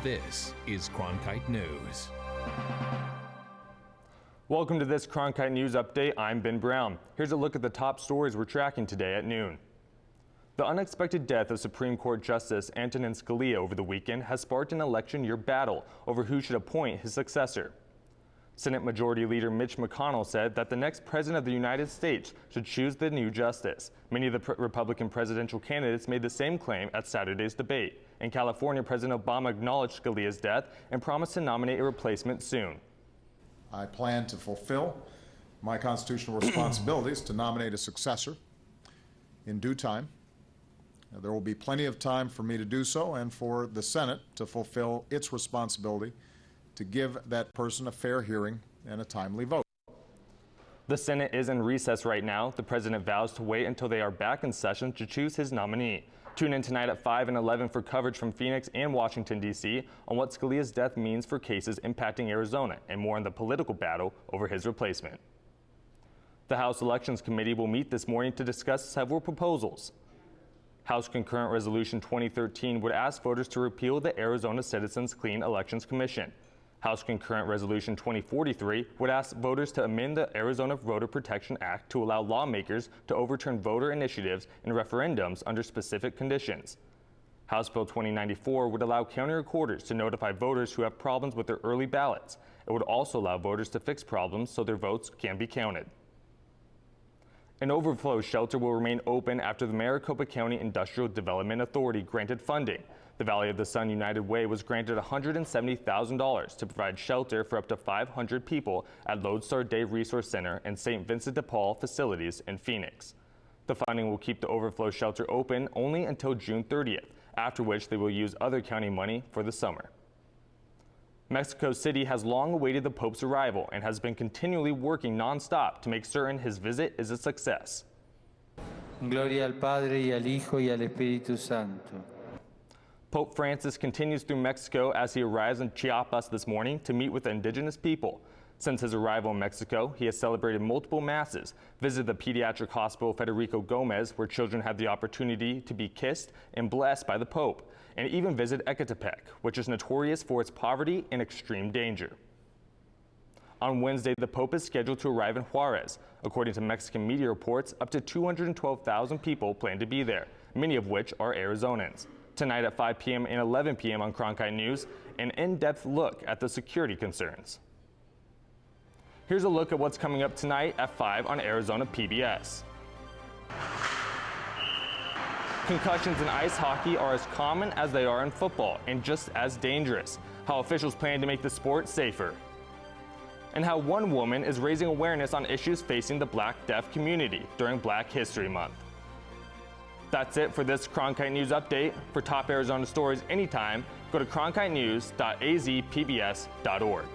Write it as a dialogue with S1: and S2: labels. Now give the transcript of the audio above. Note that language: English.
S1: This is Cronkite News.
S2: Welcome to this Cronkite News Update. I'm Ben Brown. Here's a look at the top stories we're tracking today at noon. The unexpected death of Supreme Court Justice Antonin Scalia over the weekend has sparked an election year battle over who should appoint his successor. Senate Majority Leader Mitch McConnell said that the next president of the United States should choose the new justice. Many of the Republican presidential candidates made the same claim at Saturday's debate. In California, President Obama acknowledged Scalia's death and promised to nominate a replacement soon.
S3: I plan to fulfill my constitutional responsibilities to nominate a successor in due time. There will be plenty of time for me to do so and for the Senate to fulfill its responsibility to give that person a fair hearing and a timely vote.
S2: The Senate is in recess right now. The president vows to wait until they are back in session to choose his nominee. Tune in tonight at 5 and 11 for coverage from Phoenix and Washington, D.C. on what Scalia's death means for cases impacting Arizona and more on the political battle over his replacement. The House Elections Committee will meet this morning to discuss several proposals. House Concurrent Resolution 2013 would ask voters to repeal the Arizona Citizens Clean Elections Commission. House Concurrent Resolution 2043 would ask voters to amend the Arizona Voter Protection Act to allow lawmakers to overturn voter initiatives and referendums under specific conditions. House Bill 2094 would allow county recorders to notify voters who have problems with their early ballots. It would also allow voters to fix problems so their votes can be counted. An overflow shelter will remain open after the Maricopa County Industrial Development Authority granted funding. The Valley of the Sun United Way was granted $170,000 to provide shelter for up to 500 people at Lodestar Day Resource Center and St. Vincent de Paul facilities in Phoenix. The funding will keep the overflow shelter open only until June 30th, after which they will use other county money for the summer. Mexico City has long awaited the Pope's arrival and has been continually working nonstop to make certain his visit is a success.
S4: Gloria al Padre y al Hijo y al Espíritu Santo.
S2: Pope Francis continues through Mexico as he arrives in Chiapas this morning to meet with the indigenous people. Since his arrival in Mexico, he has celebrated multiple masses, visited the pediatric hospital Federico Gomez, where children had the opportunity to be kissed and blessed by the Pope, and even visited Ecatepec, which is notorious for its poverty and extreme danger. On Wednesday, the Pope is scheduled to arrive in Juarez. According to Mexican media reports, up to 212,000 people plan to be there, many of which are Arizonans. Tonight at 5 p.m. and 11 p.m. on Cronkite News, an in-depth look at the security concerns. Here's a look at what's coming up tonight at 5 on Arizona PBS. Concussions in ice hockey are as common as they are in football and just as dangerous. How officials plan to make the sport safer. And how one woman is raising awareness on issues facing the Black-deaf community during Black History Month. That's it for this Cronkite News Update. For top Arizona stories anytime, go to cronkitenews.azpbs.org.